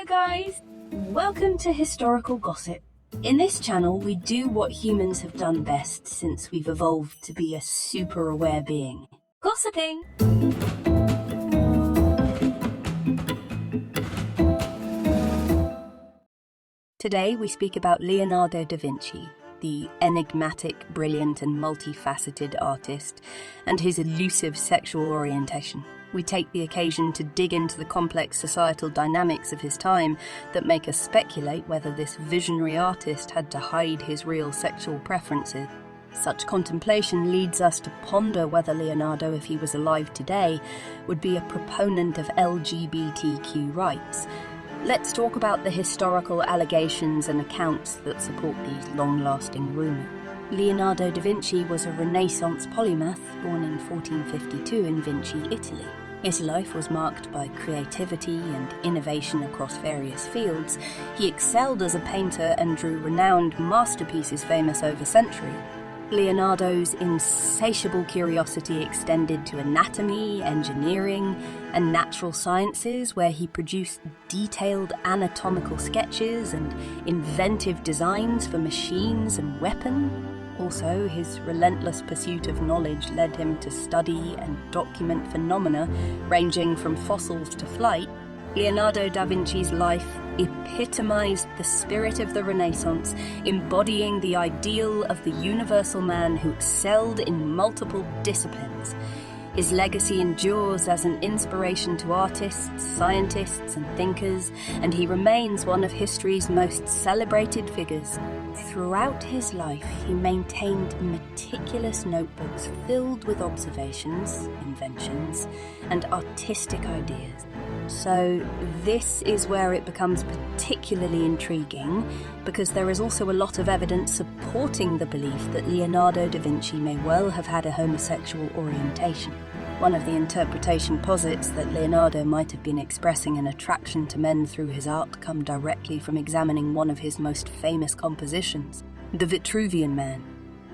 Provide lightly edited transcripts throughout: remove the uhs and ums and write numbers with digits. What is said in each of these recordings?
guys! Welcome to Historical Gossip. In this channel, we do what humans have done best since we've evolved to be a super aware being. Gossiping! Today we speak about Leonardo da Vinci, the enigmatic, brilliant and multifaceted artist, and his elusive sexual orientation. We take the occasion to dig into the complex societal dynamics of his time that make us speculate whether this visionary artist had to hide his real sexual preferences. Such contemplation leads us to ponder whether Leonardo, if he was alive today, would be a proponent of LGBTQ rights. Let's talk about the historical allegations and accounts that support these long-lasting rumours. Leonardo da Vinci was a Renaissance polymath born in 1452 in Vinci, Italy. His life was marked by creativity and innovation across various fields. He excelled as a painter and drew renowned masterpieces famous over centuries. Leonardo's insatiable curiosity extended to anatomy, engineering, and natural sciences, where he produced detailed anatomical sketches and inventive designs for machines and weapons. Also, his relentless pursuit of knowledge led him to study and document phenomena ranging from fossils to flight. Leonardo da Vinci's life epitomized the spirit of the Renaissance, embodying the ideal of the universal man who excelled in multiple disciplines. His legacy endures as an inspiration to artists, scientists, and thinkers, and he remains one of history's most celebrated figures. Throughout his life, he maintained meticulous notebooks filled with observations, inventions, and artistic ideas. So this is where it becomes particularly intriguing, because there is also a lot of evidence supporting the belief that Leonardo da Vinci may well have had a homosexual orientation. One of the interpretation posits that Leonardo might have been expressing an attraction to men through his art come directly from examining one of his most famous compositions, the Vitruvian Man.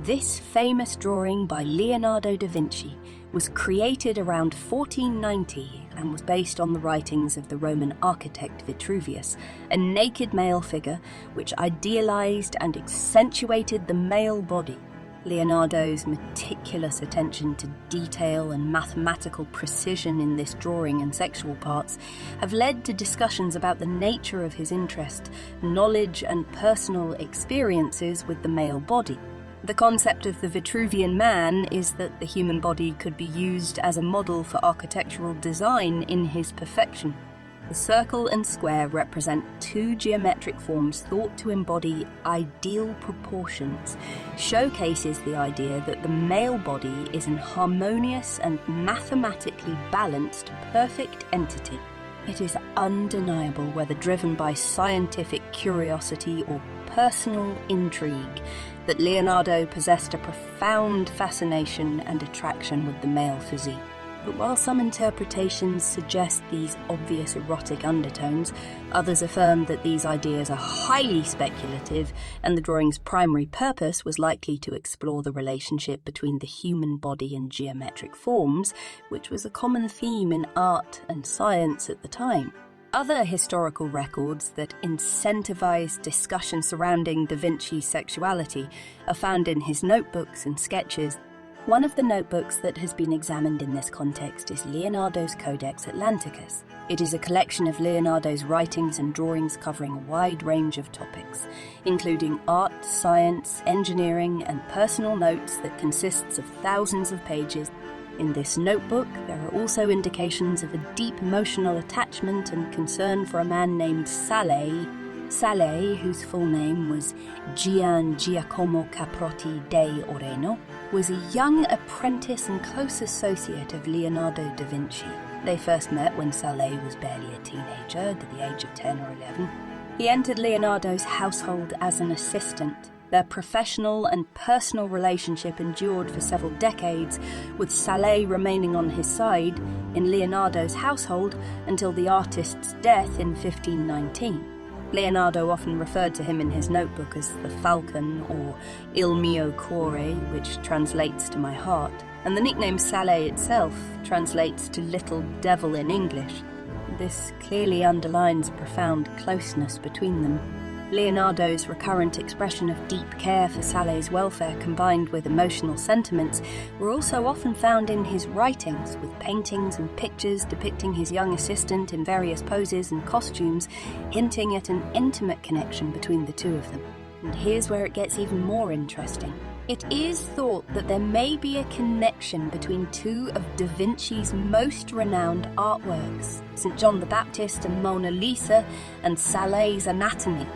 This famous drawing by Leonardo da Vinci was created around 1490 and was based on the writings of the Roman architect Vitruvius, a naked male figure which idealized and accentuated the male body. Leonardo's meticulous attention to detail and mathematical precision in this drawing and sexual parts have led to discussions about the nature of his interest, knowledge and personal experiences with the male body. The concept of the Vitruvian Man is that the human body could be used as a model for architectural design in his perfection. The circle and square represent two geometric forms thought to embody ideal proportions, showcases the idea that the male body is an harmonious and mathematically balanced perfect entity. It is undeniable, whether driven by scientific curiosity or personal intrigue, that Leonardo possessed a profound fascination and attraction with the male physique. But while some interpretations suggest these obvious erotic undertones, others affirm that these ideas are highly speculative and the drawing's primary purpose was likely to explore the relationship between the human body and geometric forms, which was a common theme in art and science at the time. Other historical records that incentivize discussion surrounding Da Vinci's sexuality are found in his notebooks and sketches. One of the notebooks that has been examined in this context is Leonardo's Codex Atlanticus. It is a collection of Leonardo's writings and drawings covering a wide range of topics, including art, science, engineering, and personal notes that consists of thousands of pages. In this notebook, there are also indications of a deep emotional attachment and concern for a man named Sale, whose full name was Gian Giacomo Caprotti de Oreno, was a young apprentice and close associate of Leonardo da Vinci. They first met when Sale was barely a teenager, at the age of 10 or 11. He entered Leonardo's household as an assistant. Their professional and personal relationship endured for several decades, with Sale remaining on his side in Leonardo's household until the artist's death in 1519. Leonardo often referred to him in his notebook as the Falcon, or Il mio cuore, which translates to my heart, and the nickname Sale itself translates to Little Devil in English. this clearly underlines a profound closeness between them. Leonardo's recurrent expression of deep care for Sale's welfare combined with emotional sentiments were also often found in his writings, with paintings and pictures depicting his young assistant in various poses and costumes, hinting at an intimate connection between the two of them. And here's where it gets even more interesting. It is thought that there may be a connection between two of Da Vinci's most renowned artworks, St. John the Baptist and Mona Lisa, and Sale's Anatomy.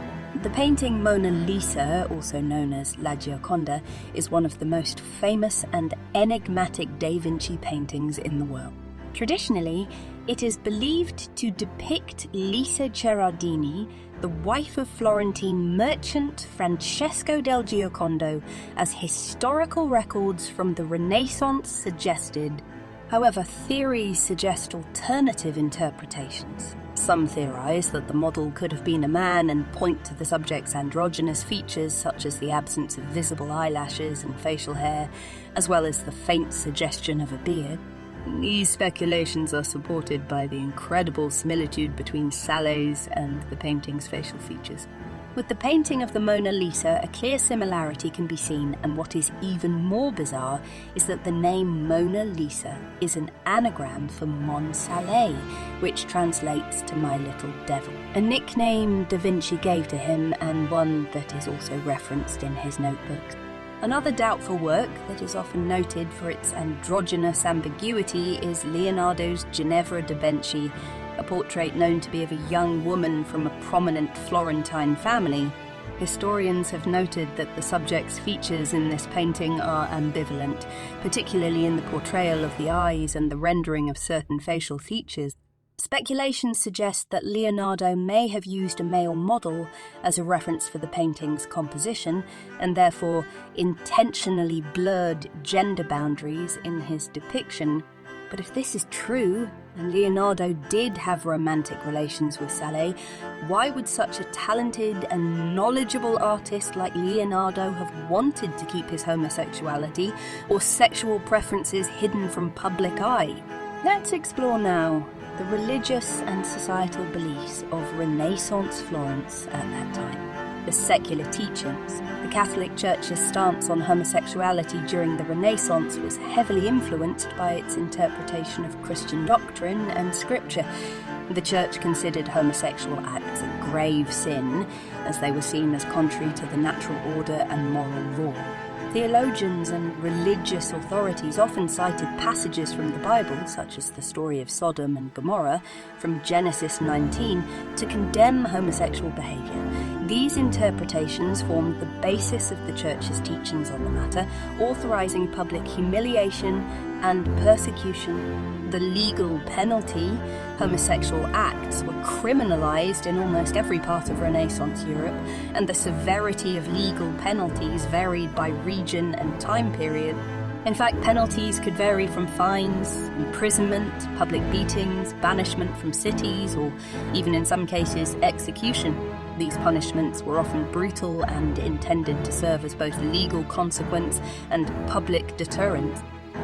The painting Mona Lisa, also known as La Gioconda, is one of the most famous and enigmatic Da Vinci paintings in the world. Traditionally, it is believed to depict Lisa Cherardini, the wife of Florentine merchant Francesco del Giocondo, as historical records from the Renaissance suggested. However, theories suggest alternative interpretations. Some theorize that the model could have been a man and point to the subject's androgynous features, such as the absence of visible eyelashes and facial hair, as well as the faint suggestion of a beard. These speculations are supported by the incredible similitude between Sale's and the painting's facial features. With the painting of the Mona Lisa, a clear similarity can be seen, and what is even more bizarre is that the name Mona Lisa is an anagram for Mon Sale, which translates to my little devil, a nickname Da Vinci gave to him and one that is also referenced in his notebooks. Another doubtful work that is often noted for its androgynous ambiguity is Leonardo's Ginevra da Benci, a portrait known to be of a young woman from a prominent Florentine family. Historians have noted that the subject's features in this painting are ambivalent, particularly in the portrayal of the eyes and the rendering of certain facial features. Speculations suggest that Leonardo may have used a male model as a reference for the painting's composition, and therefore intentionally blurred gender boundaries in his depiction. But if this is true, and Leonardo did have romantic relations with Sale, why would such a talented and knowledgeable artist like Leonardo have wanted to keep his homosexuality or sexual preferences hidden from public eye? Let's explore now the religious and societal beliefs of Renaissance Florence at that time. The secular teachings. The Catholic Church's stance on homosexuality during the Renaissance was heavily influenced by its interpretation of Christian doctrine and scripture. The Church considered homosexual acts a grave sin, as they were seen as contrary to the natural order and moral law. Theologians and religious authorities often cited passages from the Bible, such as the story of Sodom and Gomorrah from Genesis 19, to condemn homosexual behaviour. These interpretations formed the basis of the Church's teachings on the matter, authorising public humiliation and persecution. The legal penalty, homosexual acts, were criminalised in almost every part of Renaissance Europe, and the severity of legal penalties varied by region and time period. In fact, penalties could vary from fines, imprisonment, public beatings, banishment from cities, or even in some cases, execution. These punishments were often brutal and intended to serve as both legal consequence and public deterrent.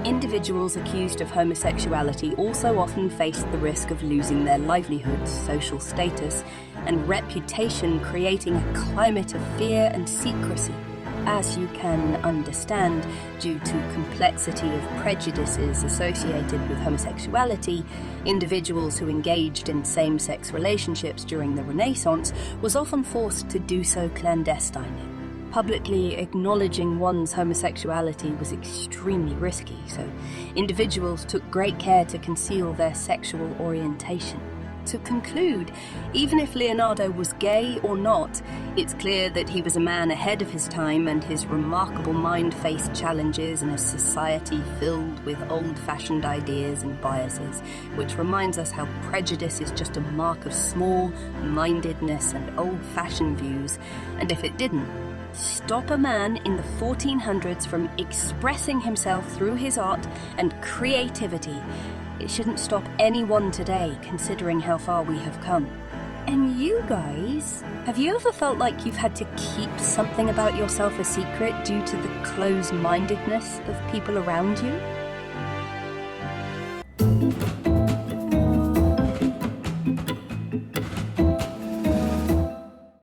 Individuals accused of homosexuality also often faced the risk of losing their livelihoods, social status, and reputation, creating a climate of fear and secrecy. As you can understand, due to complexity of prejudices associated with homosexuality, individuals who engaged in same-sex relationships during the Renaissance was often forced to do so clandestinely. Publicly acknowledging one's homosexuality was extremely risky, so individuals took great care to conceal their sexual orientation. To conclude, even if Leonardo was gay or not, it's clear that he was a man ahead of his time, and his remarkable mind faced challenges in a society filled with old-fashioned ideas and biases, which reminds us how prejudice is just a mark of small-mindedness and old-fashioned views, and if it didn't stop a man in the 1400s from expressing himself through his art and creativity, it shouldn't stop anyone today, considering how far we have come. And you guys, have you ever felt like you've had to keep something about yourself a secret due to the closed-mindedness of people around you?